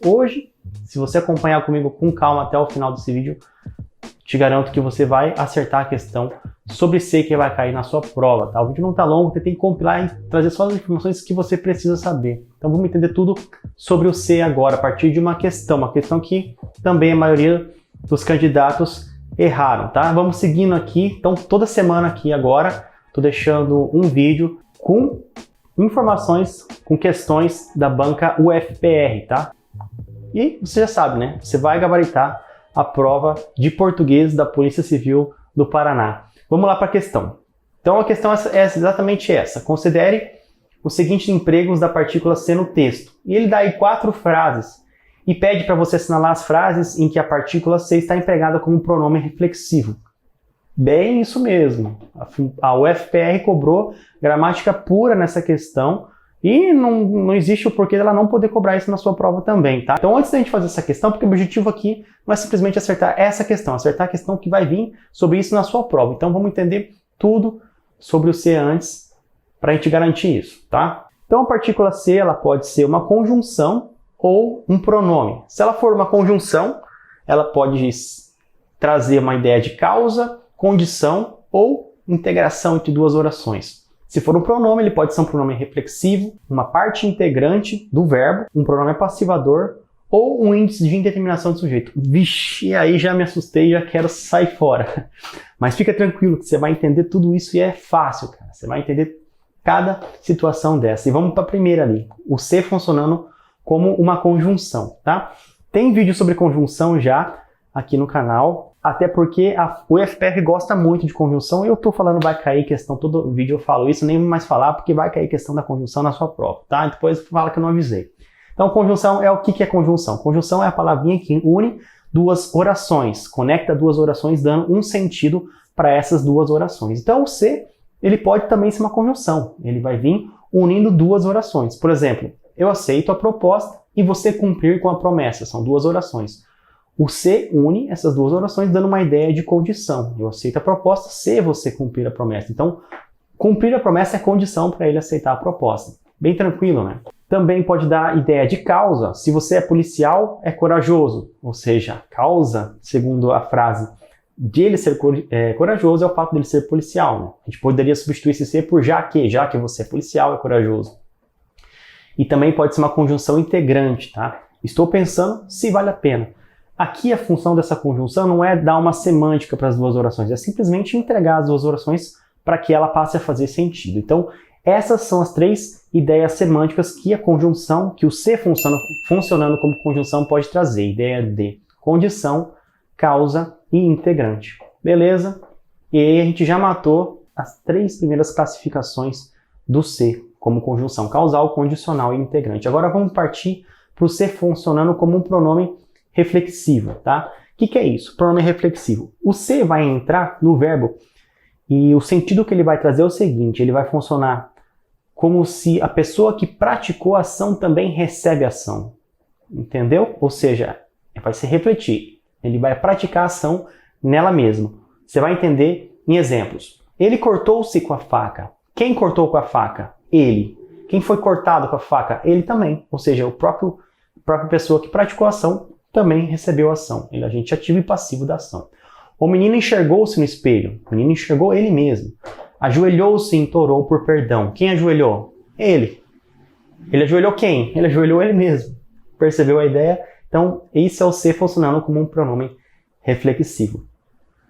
hoje, se você acompanhar comigo com calma até o final desse vídeo, te garanto que você vai acertar a questão sobre C que vai cair na sua prova, tá? O vídeo não tá longo, você tem que compilar e trazer só as informações que você precisa saber. Então vamos entender tudo sobre o C agora, a partir de uma questão que também a maioria dos candidatos erraram, tá? Vamos seguindo aqui, então toda semana aqui agora, tô deixando um vídeo com informações, com questões da banca UFPR, tá? E você já sabe, né? Você vai gabaritar a prova de português da Polícia Civil do Paraná. Vamos lá para a questão. Então a questão é exatamente essa. Considere os seguintes empregos da partícula C no texto. E ele dá aí 4 frases e pede para você assinalar as frases em que a partícula C está empregada como pronome reflexivo. Bem, isso mesmo. A UFPR cobrou gramática pura nessa questão e não existe o porquê dela não poder cobrar isso na sua prova também, tá? Então, antes da gente fazer essa questão, porque o objetivo aqui não é simplesmente acertar essa questão, acertar a questão que vai vir sobre isso na sua prova. Então, vamos entender tudo sobre o C antes para a gente garantir isso, tá? Então, a partícula C, ela pode ser uma conjunção ou um pronome. Se ela for uma conjunção, ela pode trazer uma ideia de causa, condição ou integração entre duas orações. Se for um pronome, ele pode ser um pronome reflexivo, uma parte integrante do verbo, um pronome passivador ou um índice de indeterminação do sujeito. Vixe, aí já me assustei e já quero sair fora. Mas fica tranquilo que você vai entender tudo isso e é fácil, cara. Você vai entender cada situação dessa. E vamos para a primeira ali, o C funcionando como uma conjunção, tá? Tem vídeo sobre conjunção já aqui no canal. Até porque a UFPR gosta muito de conjunção e eu tô falando vai cair questão, todo vídeo eu falo isso, nem mais falar porque vai cair questão da conjunção na sua prova, tá? Depois fala que eu não avisei. Então conjunção é o que é conjunção? Conjunção é a palavrinha que une duas orações, conecta duas orações dando um sentido para essas duas orações. Então o C, ele pode também ser uma conjunção, ele vai vir unindo duas orações. Por exemplo, eu aceito a proposta e você cumprir com a promessa, são duas orações. O C une essas duas orações dando uma ideia de condição. Eu aceito a proposta se você cumprir a promessa. Então, cumprir a promessa é condição para ele aceitar a proposta. Bem tranquilo, né? Também pode dar ideia de causa. Se você é policial, é corajoso. Ou seja, causa, segundo a frase, de ele ser corajoso é o fato dele ser policial, né? A gente poderia substituir esse C por já que você é policial, é corajoso. E também pode ser uma conjunção integrante, tá? Estou pensando se vale a pena. Aqui a função dessa conjunção não é dar uma semântica para as duas orações, é simplesmente entregar as duas orações para que ela passe a fazer sentido. Então, essas são as 3 ideias semânticas que a conjunção, que o C funcionando como conjunção pode trazer. Ideia de condição, causa e integrante. Beleza? E aí a gente já matou as 3 primeiras classificações do C como conjunção, causal, condicional e integrante. Agora vamos partir para o C funcionando como um pronome reflexivo, tá? O que é isso? Pronome reflexivo. O C vai entrar no verbo e o sentido que ele vai trazer é o seguinte, ele vai funcionar como se a pessoa que praticou a ação também recebe a ação. Entendeu? Ou seja, vai se refletir. Ele vai praticar a ação nela mesma. Você vai entender em exemplos. Ele cortou-se com a faca. Quem cortou com a faca? Ele. Quem foi cortado com a faca? Ele também. Ou seja, a própria pessoa que praticou a ação também recebeu a ação. Ele é agente ativo e passivo da ação. O menino enxergou-se no espelho. O menino enxergou ele mesmo. Ajoelhou-se e implorou por perdão. Quem ajoelhou? Ele. Ele ajoelhou quem? Ele ajoelhou ele mesmo. Percebeu a ideia? Então, esse é o C funcionando como um pronome reflexivo.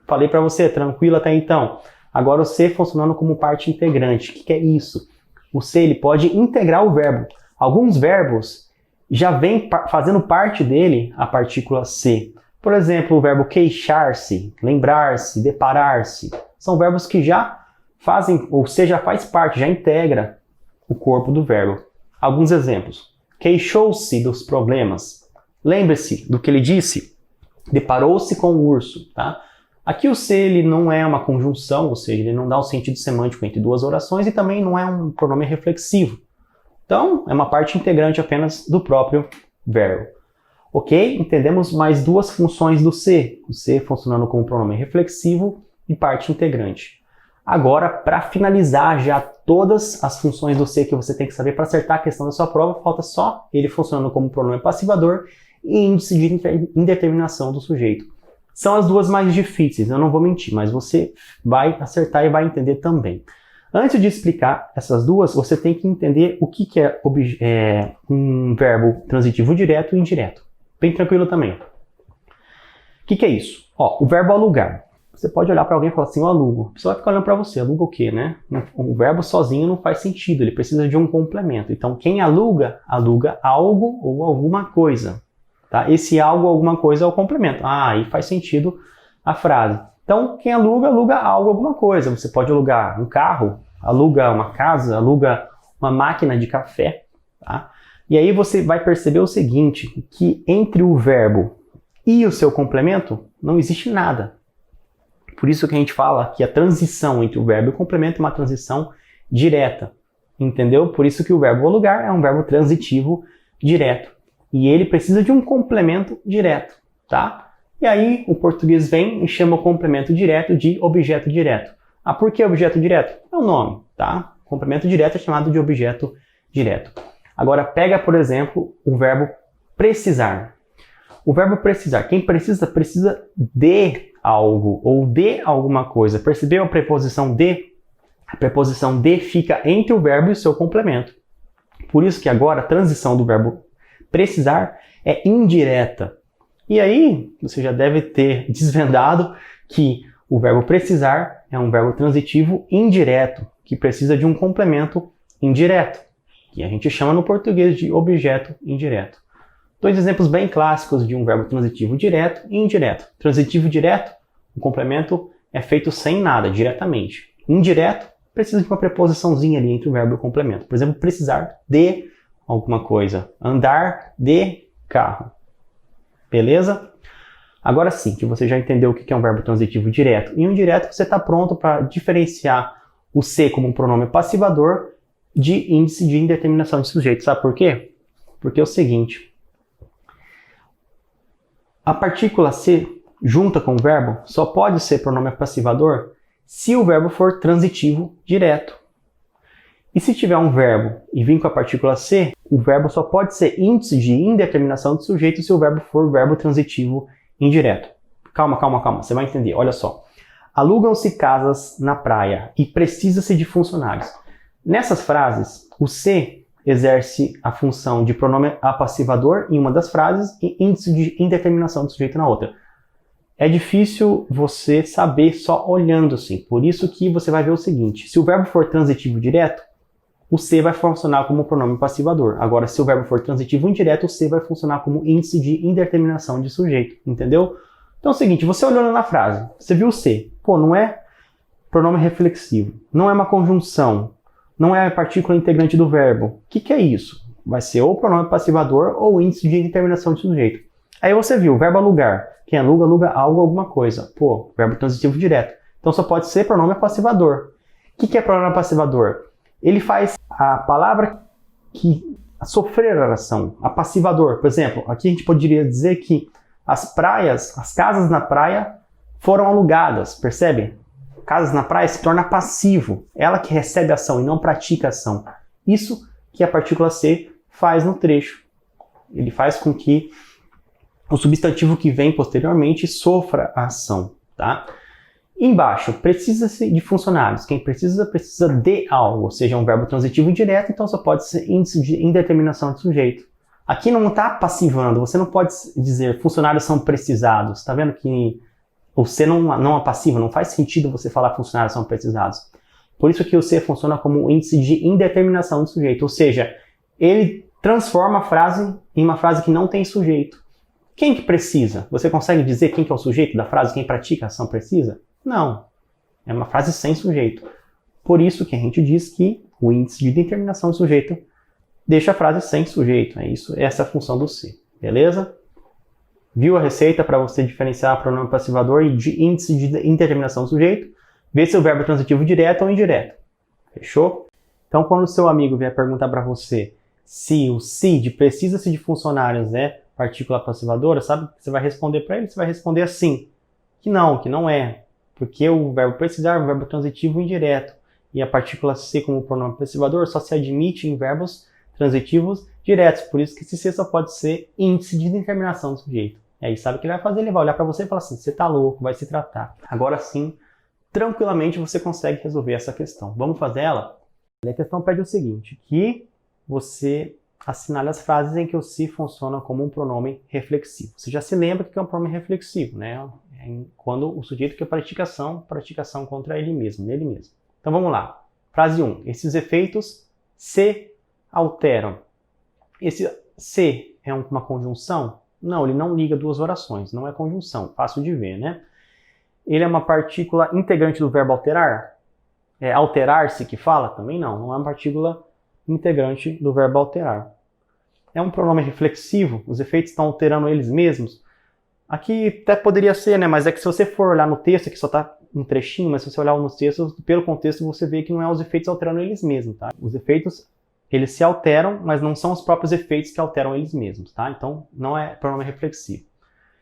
Falei para você, tranquilo até então. Agora o C funcionando como parte integrante. O que é isso? O C ele pode integrar o verbo. Alguns verbos já vem fazendo parte dele a partícula C. Por exemplo, o verbo queixar-se, lembrar-se, deparar-se. São verbos que já fazem, ou seja, faz parte, já integra o corpo do verbo. Alguns exemplos. Queixou-se dos problemas. Lembre-se do que ele disse. Deparou-se com o urso. Tá? Aqui o C ele não é uma conjunção, ou seja, ele não dá um sentido semântico entre duas orações e também não é um pronome reflexivo. Então, é uma parte integrante apenas do próprio verbo. Ok? Entendemos mais 2 funções do C. O C funcionando como pronome reflexivo e parte integrante. Agora, para finalizar já todas as funções do se que você tem que saber para acertar a questão da sua prova, falta só ele funcionando como pronome passivador e índice de indeterminação do sujeito. São as duas mais difíceis, eu não vou mentir, mas você vai acertar e vai entender também. Antes de explicar essas duas, você tem que entender o que é um verbo transitivo direto e indireto. Bem tranquilo também. O que é isso? Ó, o verbo alugar. Você pode olhar para alguém e falar assim, eu alugo. A pessoa vai ficar olhando para você, aluga o quê, né? O verbo sozinho não faz sentido, ele precisa de um complemento. Então, quem aluga, aluga algo ou alguma coisa. Tá? Esse algo ou alguma coisa é o complemento. Ah, aí faz sentido a frase. Então, quem aluga, aluga algo, alguma coisa. Você pode alugar um carro, aluga uma casa, aluga uma máquina de café. Tá? E aí você vai perceber o seguinte, que entre o verbo e o seu complemento não existe nada. Por isso que a gente fala que a transição entre o verbo e o complemento é uma transição direta. Entendeu? Por isso que o verbo alugar é um verbo transitivo direto. E ele precisa de um complemento direto. Tá? E aí o português vem e chama o complemento direto de objeto direto. Ah, por que objeto direto? É o nome, tá? O complemento direto é chamado de objeto direto. Agora pega, por exemplo, o verbo precisar. O verbo precisar, quem precisa, precisa de algo ou de alguma coisa. Percebeu a preposição de? A preposição de fica entre o verbo e o seu complemento. Por isso que agora a transição do verbo precisar é indireta. E aí, você já deve ter desvendado que o verbo precisar é um verbo transitivo indireto, que precisa de um complemento indireto, que a gente chama no português de objeto indireto. Dois exemplos bem clássicos de um verbo transitivo direto e indireto. Transitivo direto, o complemento é feito sem nada, diretamente. Indireto, precisa de uma preposiçãozinha ali entre o verbo e o complemento. Por exemplo, precisar de alguma coisa. Andar de carro. Beleza? Agora sim, que você já entendeu o que é um verbo transitivo direto e indireto, você está pronto para diferenciar o se como um pronome passivador de índice de indeterminação de sujeito. Sabe por quê? Porque é o seguinte, a partícula se junta com o verbo só pode ser pronome passivador se o verbo for transitivo direto. E se tiver um verbo e vir com a partícula se, o verbo só pode ser índice de indeterminação de sujeito se o verbo for verbo transitivo indireto. Calma, você vai entender. Olha só. Alugam-se casas na praia e precisa-se de funcionários. Nessas frases, o se exerce a função de pronome apassivador em uma das frases e índice de indeterminação de sujeito na outra. É difícil você saber só olhando assim. Por isso que você vai ver o seguinte. Se o verbo for transitivo direto, o se vai funcionar como pronome passivador. Agora, se o verbo for transitivo indireto, o se vai funcionar como índice de indeterminação de sujeito. Entendeu? Então é o seguinte, você olhando na frase, você viu o se. Pô, não é pronome reflexivo, não é uma conjunção, não é a partícula integrante do verbo. O que é isso? Vai ser ou pronome passivador ou índice de indeterminação de sujeito. Aí você viu o verbo alugar. Quem aluga, aluga algo, alguma coisa. Pô, verbo transitivo direto. Então só pode ser pronome passivador. O que é pronome passivador? Ele faz a palavra que sofrer a ação, a passivador. Por exemplo, aqui a gente poderia dizer que as praias, as casas na praia foram alugadas, percebe? Casas na praia se torna passivo, ela que recebe a ação e não pratica a ação. Isso que a partícula se faz no trecho. Ele faz com que o substantivo que vem posteriormente sofra a ação, tá? Embaixo, precisa-se de funcionários. Quem precisa, precisa de algo, ou seja, é um verbo transitivo indireto, então só pode ser índice de indeterminação de sujeito. Aqui não está passivando, você não pode dizer funcionários são precisados. Está vendo que o se não é passivo, não faz sentido você falar funcionários são precisados. Por isso que o se funciona como índice de indeterminação de sujeito, ou seja, ele transforma a frase em uma frase que não tem sujeito. Quem que precisa? Você consegue dizer quem que é o sujeito da frase? Quem pratica a ação precisa? Não. É uma frase sem sujeito. Por isso que a gente diz que o índice de determinação do sujeito deixa a frase sem sujeito. É isso, essa é a função do se. Beleza? Viu a receita para você diferenciar pronome passivador e de índice de indeterminação do sujeito? Vê se o verbo é transitivo direto ou indireto. Fechou? Então, quando o seu amigo vier perguntar para você se o se de precisa-se de funcionários é partícula passivadora, sabe o que você vai responder para ele? Você vai responder assim, que não é. Porque o verbo precisar é um verbo transitivo indireto. E a partícula se como pronome preservador só se admite em verbos transitivos diretos. Por isso que esse se só pode ser índice de determinação do sujeito. E aí sabe o que ele vai fazer? Ele vai olhar para você e falar assim, você tá louco, vai se tratar. Agora sim, tranquilamente você consegue resolver essa questão. Vamos fazer ela? A questão pede o seguinte, que você assinale as frases em que o se funciona como um pronome reflexivo. Você já se lembra que é um pronome reflexivo, né? Quando o sujeito quer praticação contra ele mesmo, nele mesmo. Então vamos lá. Frase 1. Esses efeitos se alteram. Esse se é uma conjunção? Não, ele não liga duas orações, não é conjunção, fácil de ver, né? Ele é uma partícula integrante do verbo alterar? É alterar-se que fala? Também não, não é uma partícula integrante do verbo alterar. É um pronome reflexivo? Os efeitos estão alterando eles mesmos? Aqui até poderia ser, né? Mas é que se você for olhar no texto, aqui só está um trechinho, mas se você olhar nos textos, pelo contexto você vê que não é os efeitos alterando eles mesmos, tá? Os efeitos, eles se alteram, mas não são os próprios efeitos que alteram eles mesmos, tá? Então, não é pronome reflexivo.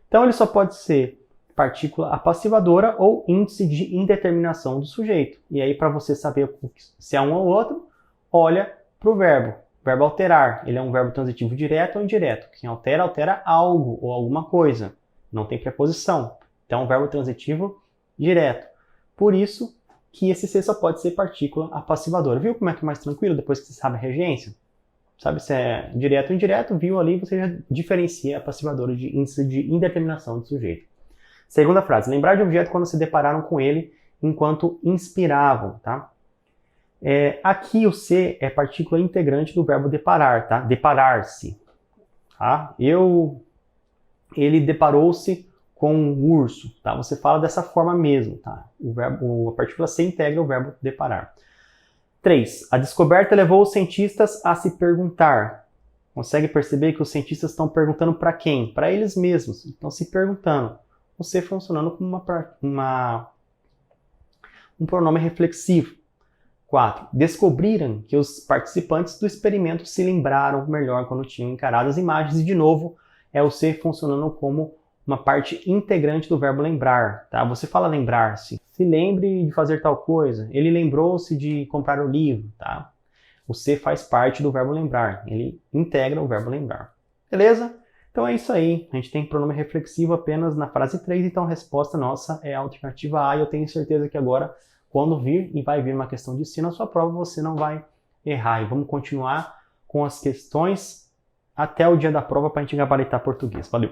Então, ele só pode ser partícula apassivadora ou índice de indeterminação do sujeito. E aí, para você saber se é um ou outro, olha para o verbo. Verbo alterar, ele é um verbo transitivo direto ou indireto. Quem altera, altera algo ou alguma coisa. Não tem preposição. Então, é um verbo transitivo direto. Por isso que esse se só pode ser partícula apassivadora. Viu como é que é mais tranquilo depois que você sabe a regência? Sabe se é direto ou indireto, viu ali, você já diferencia a passivadora de índice de indeterminação do sujeito. Segunda frase, lembrar de objeto quando se depararam com ele enquanto inspiravam, tá? Aqui o se é partícula integrante do verbo deparar, tá? Deparar-se, tá? Ele deparou-se com um urso, tá? Você fala dessa forma mesmo, tá? A partícula se integra o verbo deparar. 3. A descoberta levou os cientistas a se perguntar. Consegue perceber que os cientistas estão perguntando para quem? Para eles mesmos. Estão se perguntando. Você funcionando como um pronome reflexivo. 4. Descobriram que os participantes do experimento se lembraram melhor quando tinham encarado as imagens. E, de novo, é o se funcionando como uma parte integrante do verbo lembrar, tá? Você fala lembrar-se. Se lembre de fazer tal coisa. Ele lembrou-se de comprar o livro, tá? O se faz parte do verbo lembrar. Ele integra o verbo lembrar. Beleza? Então é isso aí. A gente tem pronome reflexivo apenas na frase 3, então a resposta nossa é a alternativa A. E eu tenho certeza que agora, quando vir e vai vir uma questão de si na sua prova, você não vai errar. E vamos continuar com as questões até o dia da prova para a gente gabaritar português. Valeu!